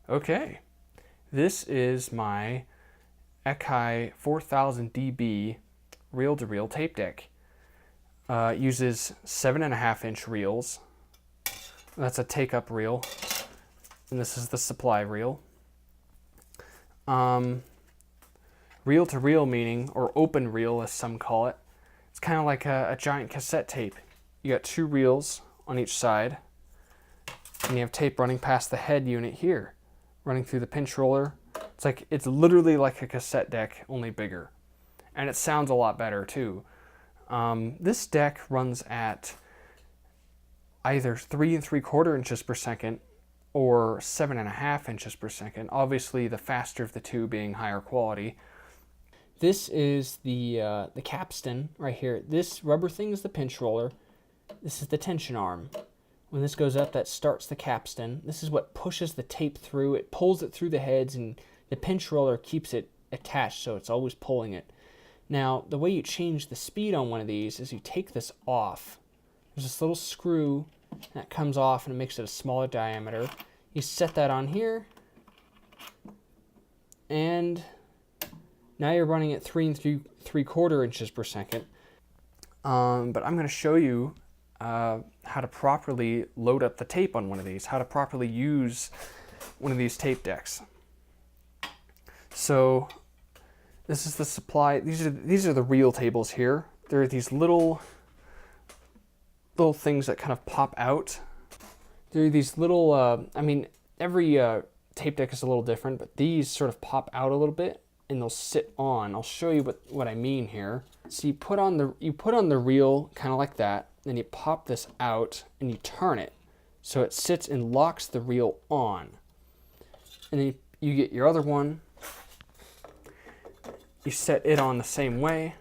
Okay, this is my Akai 4000DB reel-to-reel tape deck. It uses 7.5-inch reels. That's a take-up reel, and this is the supply reel. Reel-to-reel meaning, or open reel as some call it, it's kind of like a giant cassette tape. You got 2 reels on each side, and you have tape running past the head unit here, running through the pinch roller. It's literally like a cassette deck, only bigger. And it sounds a lot better too. This deck runs at either 3 3/4 inches per second or 7.5 inches per second. Obviously the faster of the two being higher quality. This is the capstan right here. This rubber thing is the pinch roller. This is the tension arm. When this goes up, that starts the capstan. This is what pushes the tape through. It pulls it through the heads, and the pinch roller keeps it attached, so it's always pulling it. Now, the way you change the speed on one of these is you take this off. There's this little screw that comes off, and it makes it a smaller diameter. You set that on here, and now you're running at 3 3/4 inches per second. But I'm going to show you how to properly load up the tape on one of these, how to properly use one of these tape decks. So this is the supply. These are the reel tables here. There are these little things that kind of pop out. There are these little, every tape deck is a little different, but these sort of pop out a little bit and they'll sit on. I'll show you what I mean here. So you put on the reel kind of like that, then you pop this out and you turn it so it sits and locks the reel on. And then you get your other one. You set it on the same way.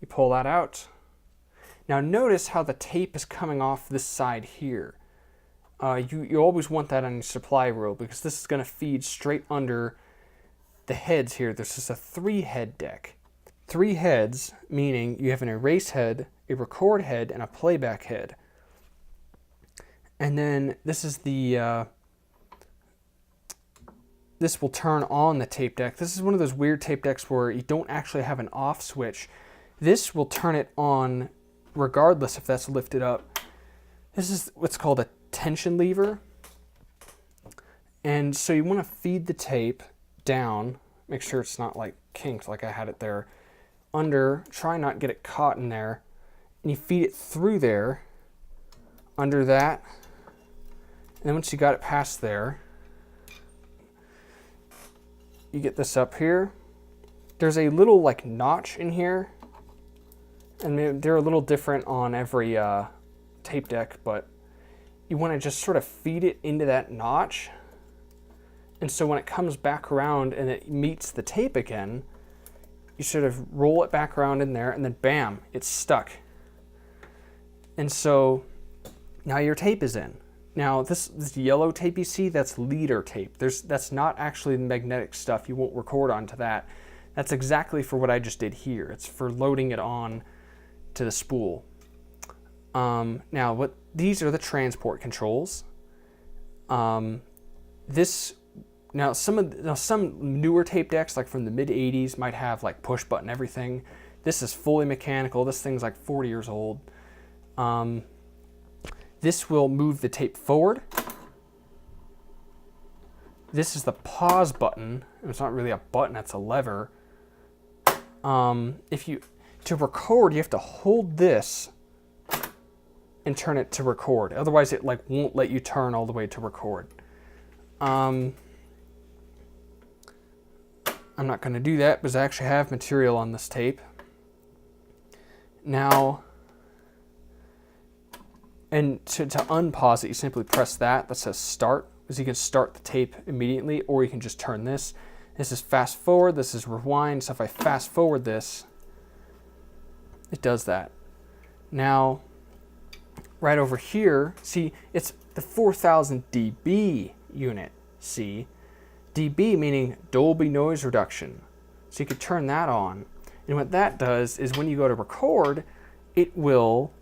You pull that out. Now notice how the tape is coming off this side here. You always want that on your supply reel because this is going to feed straight under the heads here. This is a 3-head deck. 3 heads, meaning you have an erase head, a record head, and a playback head. And then this is this will turn on the tape deck. This is one of those weird tape decks where you don't actually have an off switch. This will turn it on regardless if that's lifted up. This is what's called a tension lever. And so you want to feed the tape down, make sure it's not like kinked like I had it there, under, try not get it caught in there, and you feed it through there, under that, and then once you got it past there, you get this up here. There's a little like notch in here, and they're a little different on every tape deck, but you want to just sort of feed it into that notch. And so when it comes back around and it meets the tape again, you sort of roll it back around in there and then bam, it's stuck. And so now your tape is in. Now this yellow tape you see, that's leader tape. That's not actually the magnetic stuff. You won't record onto that. That's exactly for what I just did here. It's for loading it on to the spool. Now these are the transport controls. Some newer tape decks, like from the mid 80s, might have like push button everything. This is fully mechanical. This thing's like 40 years old. This will move the tape forward. This is the pause button. It's not really a button, it's a lever. To record, you have to hold this and turn it to record. Otherwise it like won't let you turn all the way to record. I'm not going to do that because I actually have material on this tape. Now, and to unpause it, you simply press that says start, because you can start the tape immediately, or you can just turn this. This is fast forward, this is rewind, so if I fast forward this, it does that. Now, right over here, see, it's the 4000DB unit, see? dB meaning Dolby noise reduction. So you could turn that on. And what that does is when you go to record, it will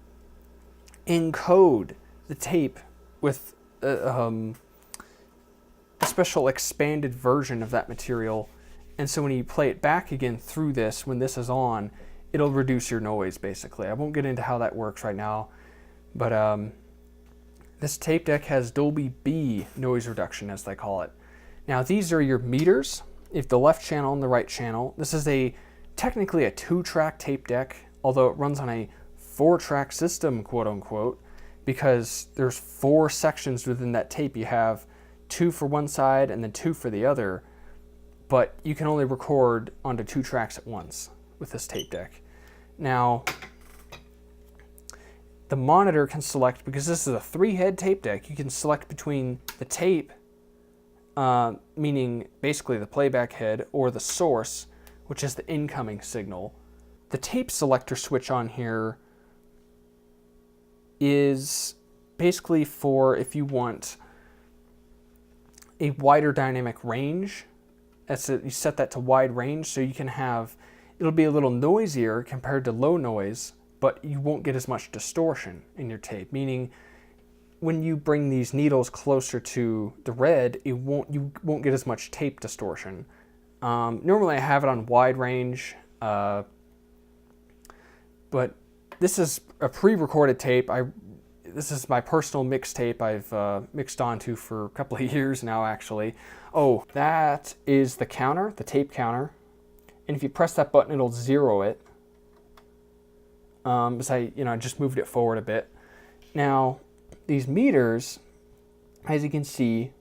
encode the tape with a special expanded version of that material. And so when you play it back again through this, when this is on, it'll reduce your noise basically. I won't get into how that works right now, but this tape deck has Dolby B noise reduction, as they call it. Now these are your meters, if the left channel and the right channel. This is technically a 2-track tape deck, although it runs on a 4-track system, quote unquote, because there's 4 sections within that tape. You have 2 for one side and then 2 for the other, but you can only record onto 2 tracks at once with this tape deck. Now, the monitor can select, because this is a 3-head tape deck, you can select between the tape, meaning basically the playback head, or the source, which is the incoming signal. The tape selector switch on here is basically for if you want a wider dynamic range. You set that to wide range, so you can have, it'll be a little noisier compared to low noise, but you won't get as much distortion in your tape, meaning when you bring these needles closer to the red, you won't get as much tape distortion. Normally I have it on wide range, but this is a pre-recorded tape. This is my personal mixtape I've mixed onto for a couple of years now, actually. Oh, that is the counter, the tape counter. And if you press that button, it'll zero it. Because I just moved it forward a bit. Now, these meters, as you can see,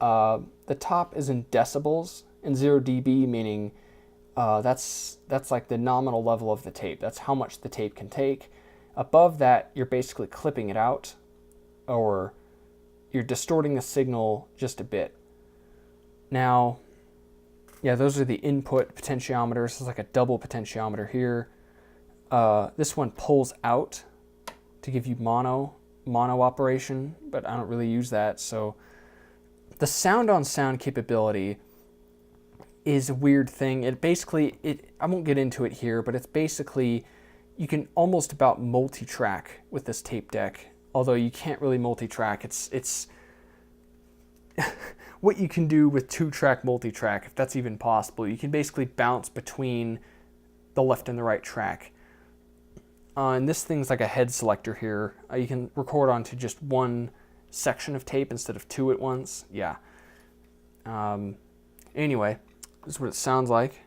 the top is in decibels, and 0 dB meaning that's like the nominal level of the tape. That's how much the tape can take. Above that, you're basically clipping it out, or you're distorting the signal just a bit. Now, yeah, those are the input potentiometers. It's like a double potentiometer here. This one pulls out to give you mono operation, but I don't really use that. So the sound on sound capability is a weird thing. I won't get into it here, but it's basically, you can almost about multi-track with this tape deck, although you can't really multi-track. It's what you can do with 2-track multi-track, if that's even possible. You can basically bounce between the left and the right track. And this thing's like a head selector here. You can record onto just one section of tape instead of 2 at once. Yeah. Anyway, this is what it sounds like.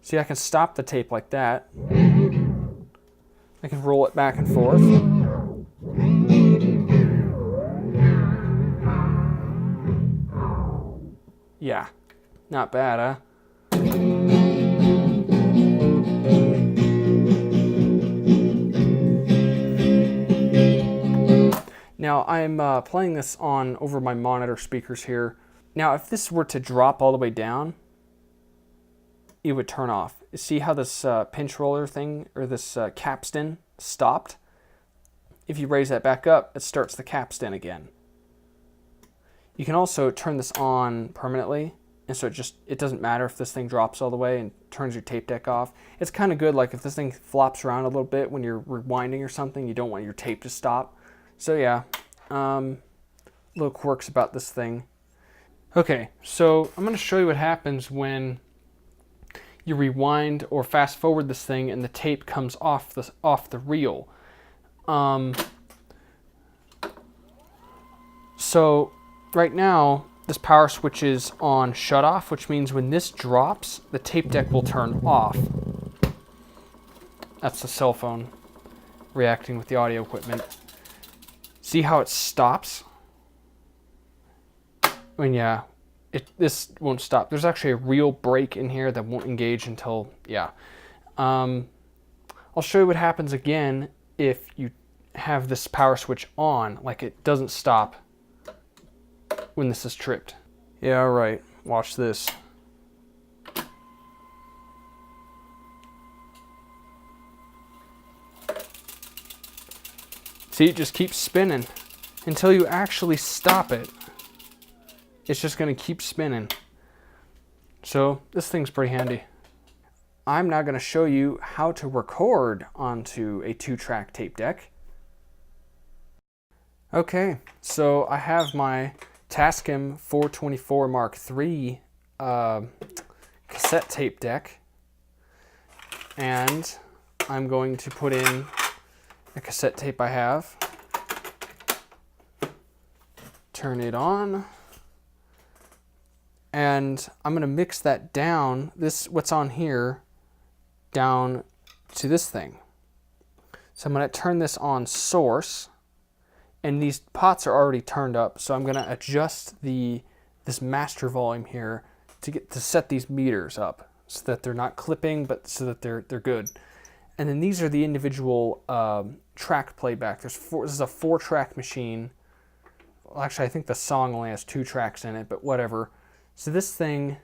See, I can stop the tape like that. I can roll it back and forth. Yeah, not bad, huh? Now, I'm playing this over my monitor speakers here. Now, if this were to drop all the way down, it would turn off. See how this pinch roller thing, or this capstan, stopped? If you raise that back up, it starts the capstan again. You can also turn this on permanently, and so it doesn't matter if this thing drops all the way and turns your tape deck off. It's kind of good, like if this thing flops around a little bit when you're rewinding or something, you don't want your tape to stop. So yeah, little quirks about this thing. Okay, so I'm going to show you what happens when you rewind or fast forward this thing and the tape comes off the reel. So right now this power switch is on shut off, which means when this drops, the tape deck will turn off. That's the cell phone reacting with the audio equipment. See how it stops? I mean, yeah, this won't stop. There's actually a real break in here that won't engage until, yeah. I'll show you what happens again if you have this power switch on, like it doesn't stop when this is tripped. Yeah, all right, watch this. See, it just keeps spinning until you actually stop it. It's just going to keep spinning. So this thing's pretty handy. I'm now going to show you how to record onto a 2-track tape deck. Okay, so I have my Tascam 424 Mark III cassette tape deck, and I'm going to put in a cassette tape I have, turn it on, and I'm going to mix that down, what's on here, down to this thing. So I'm going to turn this on source, and these pots are already turned up, so I'm going to adjust this master volume here to set these meters up so that they're not clipping, but so that they're good. And then these are the individual track playback. This is a 4-track machine. Well, actually, I think the song only has 2 tracks in it, but whatever. So this thing,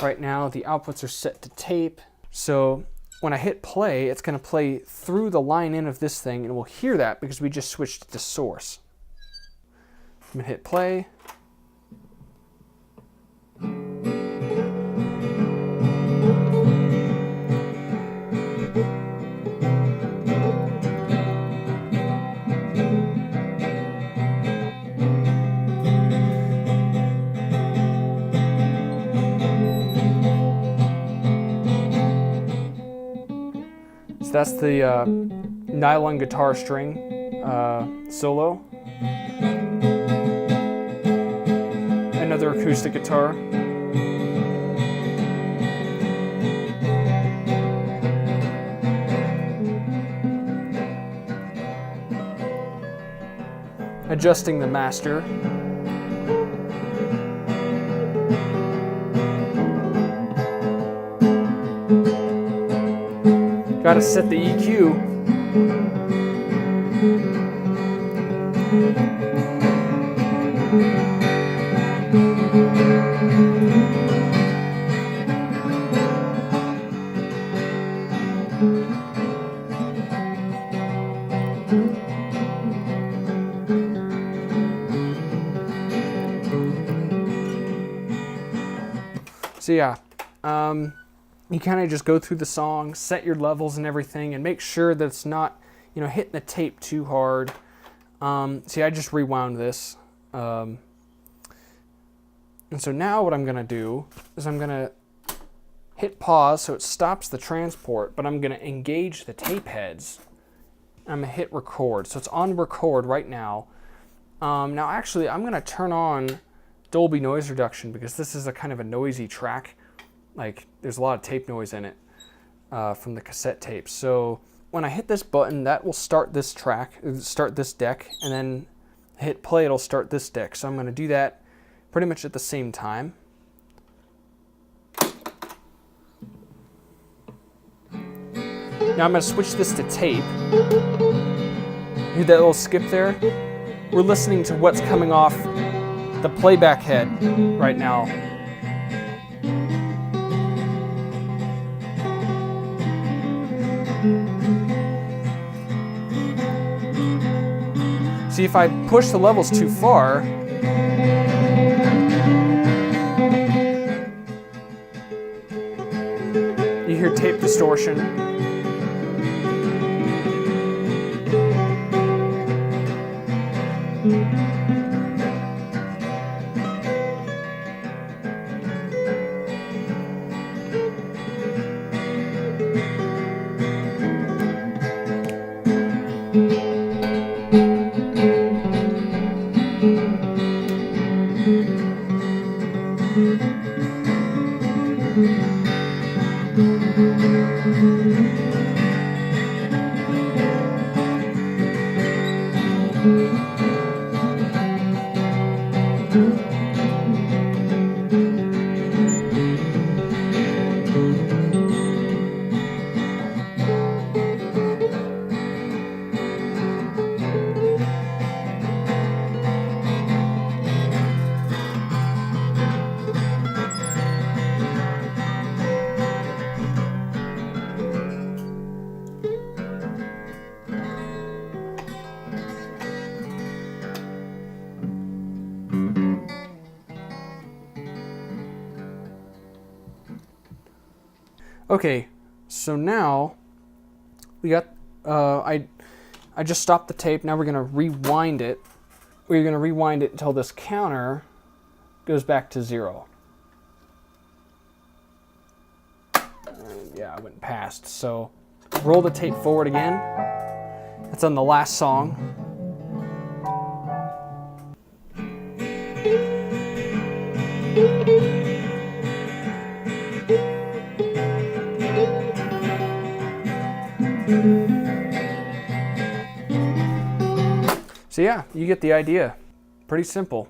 right now, the outputs are set to tape. So when I hit play, it's going to play through the line in of this thing, and we'll hear that because we just switched it to source. I'm going to hit play. So that's the nylon guitar string solo. Another acoustic guitar. Adjusting the master. Gotta set the EQ. So yeah, you kind of just go through the song, set your levels and everything, and make sure that it's not, hitting the tape too hard. See, I just rewound this. And so now what I'm going to do is I'm going to hit pause so it stops the transport, but I'm going to engage the tape heads. I'm going to hit record. So it's on record right now. Now actually, I'm going to turn on Dolby noise reduction because this is a kind of a noisy track. Like, there's a lot of tape noise in it from the cassette tape. So when I hit this button, that will start this track, start this deck, and then hit play, it'll start this deck. So I'm going to do that pretty much at the same time. Now I'm going to switch this to tape. Hear that little skip there? We're listening to what's coming off the playback head right now. See, if I push the levels too far, you hear tape distortion. Okay, so now we got, I just stopped the tape. Now we're gonna rewind it. We're gonna rewind it until this counter goes back to 0. Yeah, I went past. So roll the tape forward again. That's on the last song. So yeah, you get the idea. Pretty simple.